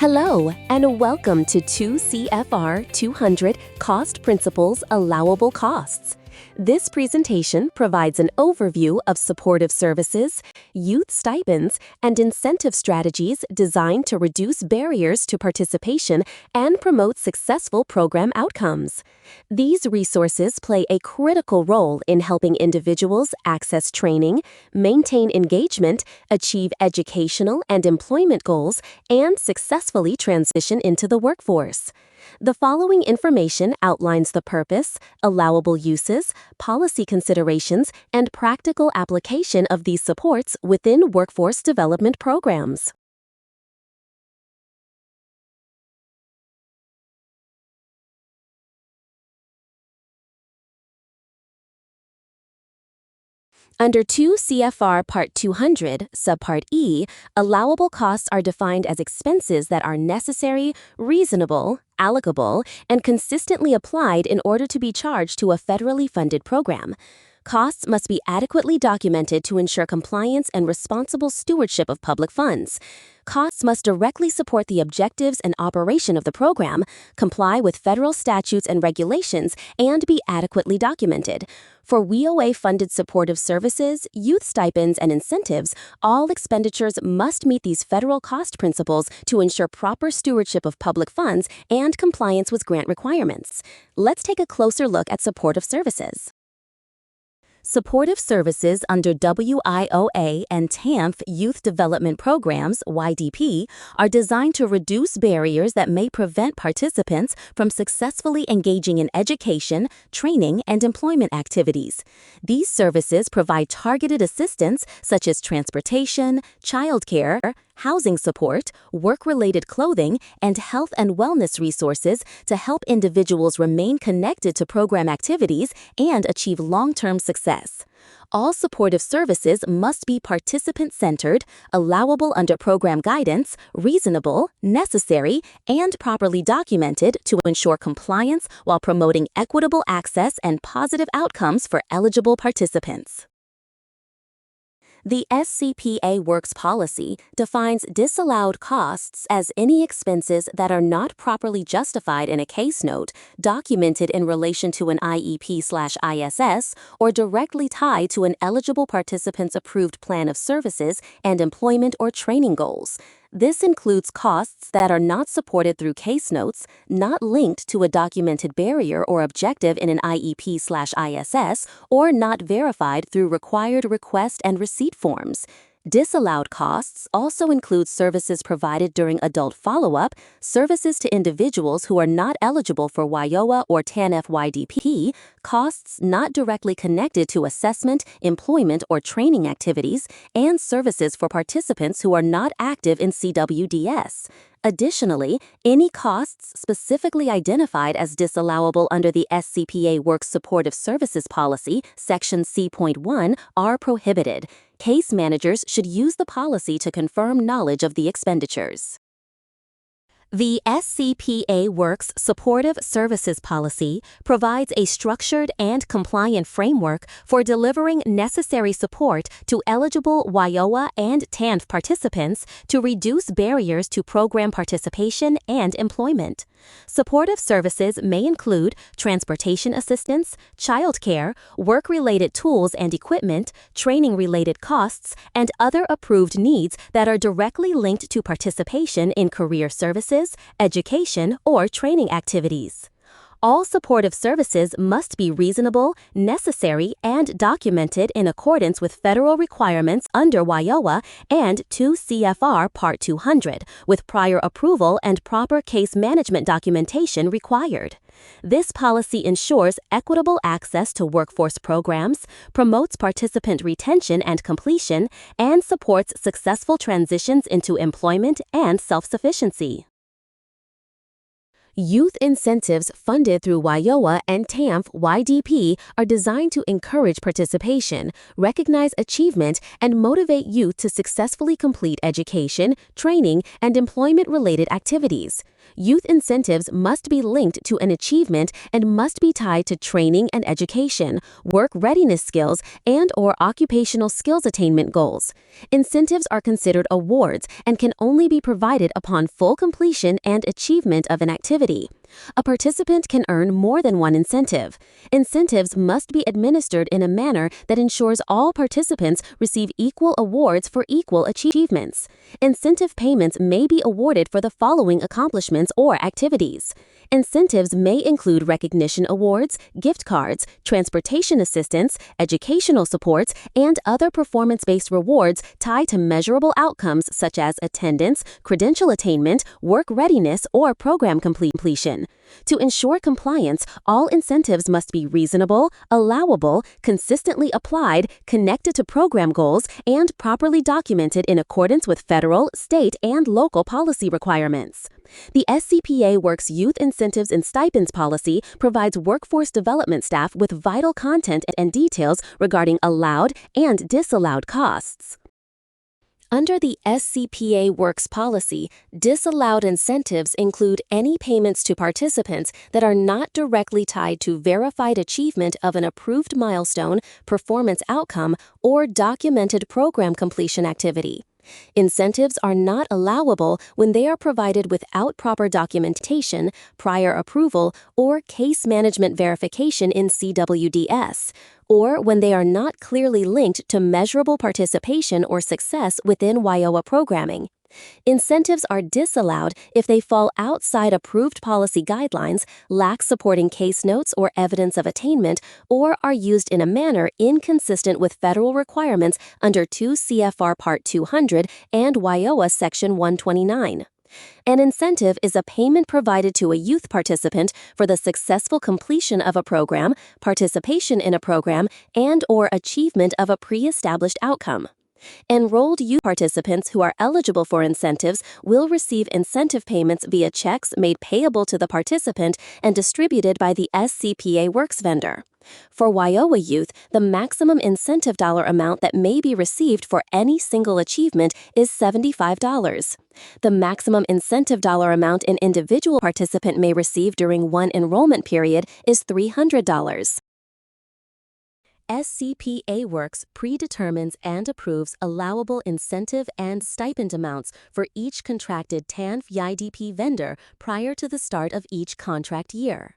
Hello, and welcome to 2 CFR 200 Cost Principles Allowable Costs. This presentation provides an overview of supportive services, youth stipends, and incentive strategies designed to reduce barriers to participation and promote successful program outcomes. These resources play a critical role in helping individuals access training, maintain engagement, achieve educational and employment goals, and successfully transition into the workforce. The following information outlines the purpose, allowable uses, policy considerations, and practical application of these supports within workforce development programs. Under 2 CFR Part 200, Subpart E, allowable costs are defined as expenses that are necessary, reasonable, allocable, and consistently applied in order to be charged to a federally funded program. Costs must be adequately documented to ensure compliance and responsible stewardship of public funds. Costs must directly support the objectives and operation of the program, comply with federal statutes and regulations, and be adequately documented. For WIOA-funded supportive services, youth stipends, and incentives, all expenditures must meet these federal cost principles to ensure proper stewardship of public funds and compliance with grant requirements. Let's take a closer look at supportive services. Supportive services under WIOA and TANF Youth Development Programs, YDP, are designed to reduce barriers that may prevent participants from successfully engaging in education, training, and employment activities. These services provide targeted assistance such as transportation, childcare, housing support, work-related clothing, and health and wellness resources to help individuals remain connected to program activities and achieve long-term success. All supportive services must be participant-centered, allowable under program guidance, reasonable, necessary, and properly documented to ensure compliance while promoting equitable access and positive outcomes for eligible participants. The SCPa Works policy defines disallowed costs as any expenses that are not properly justified in a case note, documented in relation to an IEP/ISS, or directly tied to an eligible participant's approved plan of services and employment or training goals. This includes costs that are not supported through case notes, not linked to a documented barrier or objective in an IEP/ISS, or not verified through required request and receipt forms. Disallowed costs also include services provided during adult follow-up, services to individuals who are not eligible for WIOA or TANF YDP, costs not directly connected to assessment, employment, or training activities, and services for participants who are not active in CWDS. Additionally, any costs specifically identified as disallowable under the SCPa Works Supportive Services Policy, Section C.1, are prohibited. Case managers should use the policy to confirm knowledge of the expenditures. The SCPa Works Supportive Services Policy provides a structured and compliant framework for delivering necessary support to eligible WIOA and TANF participants to reduce barriers to program participation and employment. Supportive services may include transportation assistance, childcare, work-related tools and equipment, training-related costs, and other approved needs that are directly linked to participation in career services, education, or training activities. All supportive services must be reasonable, necessary, and documented in accordance with federal requirements under WIOA and 2 CFR Part 200, with prior approval and proper case management documentation required. This policy ensures equitable access to workforce programs, promotes participant retention and completion, and supports successful transitions into employment and self-sufficiency. Youth incentives funded through WIOA and TANF YDP are designed to encourage participation, recognize achievement, and motivate youth to successfully complete education, training, and employment-related activities. Youth incentives must be linked to an achievement and must be tied to training and education, work readiness skills, and/or occupational skills attainment goals. Incentives are considered awards and can only be provided upon full completion and achievement of an activity. A participant can earn more than one incentive. Incentives must be administered in a manner that ensures all participants receive equal awards for equal achievements. Incentive payments may be awarded for the following accomplishments or activities. Incentives may include recognition awards, gift cards, transportation assistance, educational supports, and other performance-based rewards tied to measurable outcomes such as attendance, credential attainment, work readiness, or program completion. To ensure compliance, all incentives must be reasonable, allowable, consistently applied, connected to program goals, and properly documented in accordance with federal, state, and local policy requirements. The SCPa Works Youth Incentives and Stipends policy provides workforce development staff with vital content and details regarding allowed and disallowed costs. Under the SCPa Works policy, disallowed incentives include any payments to participants that are not directly tied to verified achievement of an approved milestone, performance outcome, or documented program completion activity. Incentives are not allowable when they are provided without proper documentation, prior approval, or case management verification in CWDS, or when they are not clearly linked to measurable participation or success within WIOA programming. Incentives are disallowed if they fall outside approved policy guidelines, lack supporting case notes or evidence of attainment, or are used in a manner inconsistent with federal requirements under 2 CFR Part 200 and WIOA Section 129. An incentive is a payment provided to a youth participant for the successful completion of a program, participation in a program, and/or achievement of a pre-established outcome. Enrolled youth participants who are eligible for incentives will receive incentive payments via checks made payable to the participant and distributed by the SCPa Works vendor. For WIOA youth, the maximum incentive dollar amount that may be received for any single achievement is $75. The maximum incentive dollar amount an individual participant may receive during one enrollment period is $300. SCPa Works predetermines and approves allowable incentive and stipend amounts for each contracted TANF YDP vendor prior to the start of each contract year.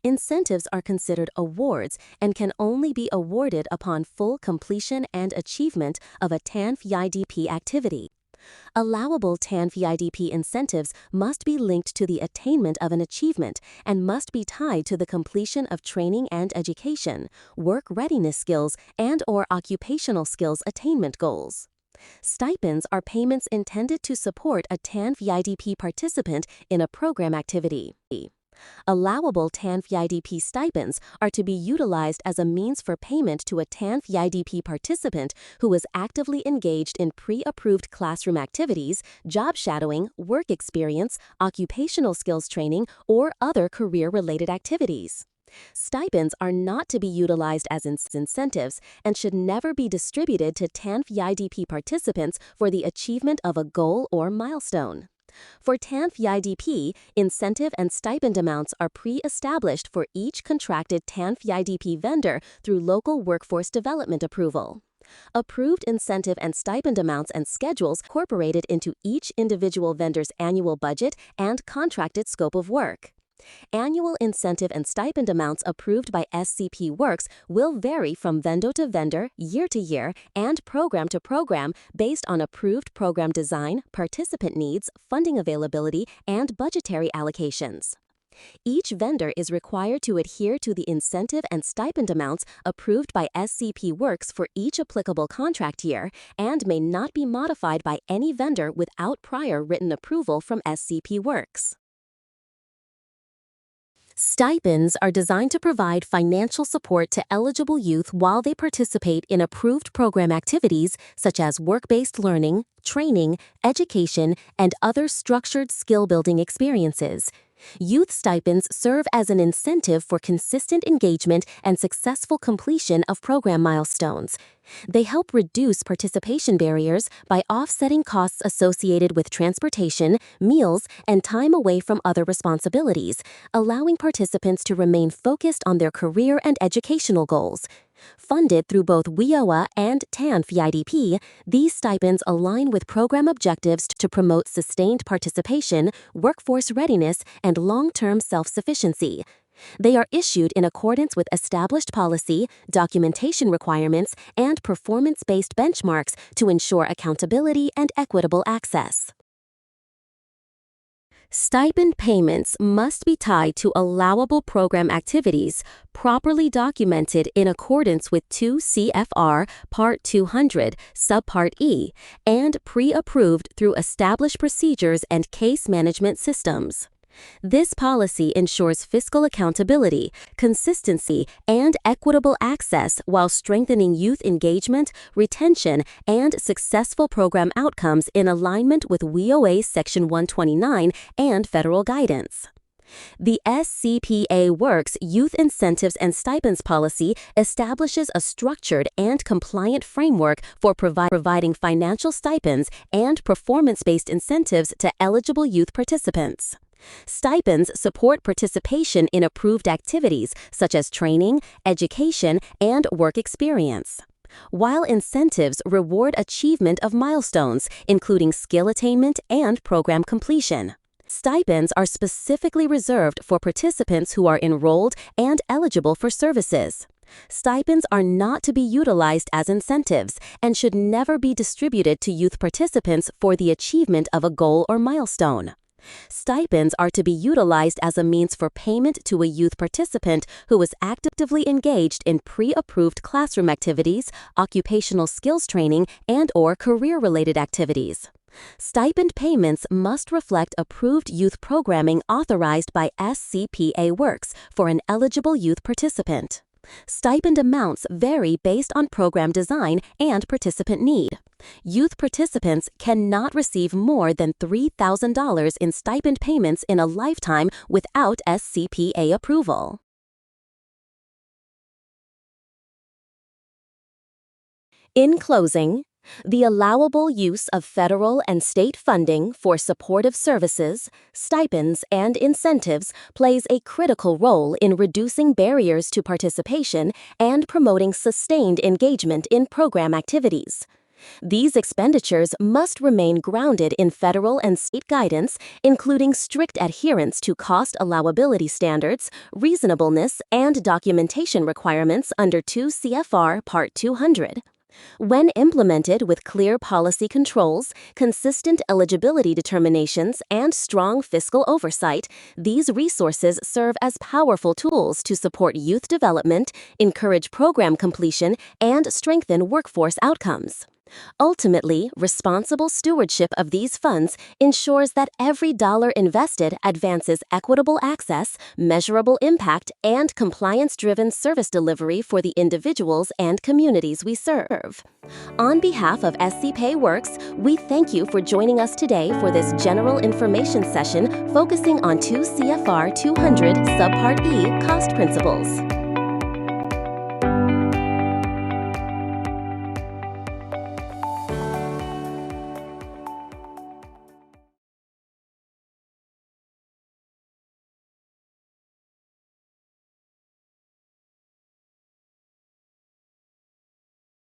Incentives are considered awards and can only be awarded upon full completion and achievement of a TANF YDP activity. Allowable TANF YDP incentives must be linked to the attainment of an achievement and must be tied to the completion of training and education, work readiness skills, and/or occupational skills attainment goals. Stipends are payments intended to support a TANF YDP participant in a program activity. Allowable TANF YDP stipends are to be utilized as a means for payment to a TANF YDP participant who is actively engaged in pre-approved classroom activities, job shadowing, work experience, occupational skills training, or other career-related activities. Stipends are not to be utilized as incentives and should never be distributed to TANF YDP participants for the achievement of a goal or milestone. For TANF YDP, incentive and stipend amounts are pre-established for each contracted TANF YDP vendor through local workforce development approval. Approved incentive and stipend amounts and schedules incorporated into each individual vendor's annual budget and contracted scope of work. Annual incentive and stipend amounts approved by SCP Works will vary from vendor to vendor, year to year, and program to program based on approved program design, participant needs, funding availability, and budgetary allocations. Each vendor is required to adhere to the incentive and stipend amounts approved by SCP Works for each applicable contract year and may not be modified by any vendor without prior written approval from SCP Works. Stipends are designed to provide financial support to eligible youth while they participate in approved program activities such as work-based learning, training, education, and other structured skill-building experiences. Youth stipends serve as an incentive for consistent engagement and successful completion of program milestones. They help reduce participation barriers by offsetting costs associated with transportation, meals, and time away from other responsibilities, allowing participants to remain focused on their career and educational goals. Funded through both WIOA and TANF-EIDP, these stipends align with program objectives to promote sustained participation, workforce readiness, and long-term self-sufficiency. They are issued in accordance with established policy, documentation requirements, and performance-based benchmarks to ensure accountability and equitable access. Stipend payments must be tied to allowable program activities, properly documented in accordance with 2 CFR Part 200, Subpart E, and pre-approved through established procedures and case management systems. This policy ensures fiscal accountability, consistency, and equitable access while strengthening youth engagement, retention, and successful program outcomes in alignment with WIOA Section 129 and federal guidance. The SCPa Works Youth Incentives and Stipends Policy establishes a structured and compliant framework for providing financial stipends and performance-based incentives to eligible youth participants. Stipends support participation in approved activities such as training, education, and work experience, while incentives reward achievement of milestones, including skill attainment and program completion. Stipends are specifically reserved for participants who are enrolled and eligible for services. Stipends are not to be utilized as incentives and should never be distributed to youth participants for the achievement of a goal or milestone. Stipends are to be utilized as a means for payment to a youth participant who is actively engaged in pre-approved classroom activities, occupational skills training, and/or career-related activities. Stipend payments must reflect approved youth programming authorized by SCPa Works for an eligible youth participant. Stipend amounts vary based on program design and participant need. Youth participants cannot receive more than $3,000 in stipend payments in a lifetime without SCPa approval. In closing, the allowable use of federal and state funding for supportive services, stipends, and incentives plays a critical role in reducing barriers to participation and promoting sustained engagement in program activities. These expenditures must remain grounded in federal and state guidance, including strict adherence to cost allowability standards, reasonableness, and documentation requirements under 2 CFR Part 200. When implemented with clear policy controls, consistent eligibility determinations, and strong fiscal oversight, these resources serve as powerful tools to support youth development, encourage program completion, and strengthen workforce outcomes. Ultimately, responsible stewardship of these funds ensures that every dollar invested advances equitable access, measurable impact, and compliance-driven service delivery for the individuals and communities we serve. On behalf of SCPa Works, we thank you for joining us today for this general information session focusing on 2 CFR 200 Subpart E cost principles.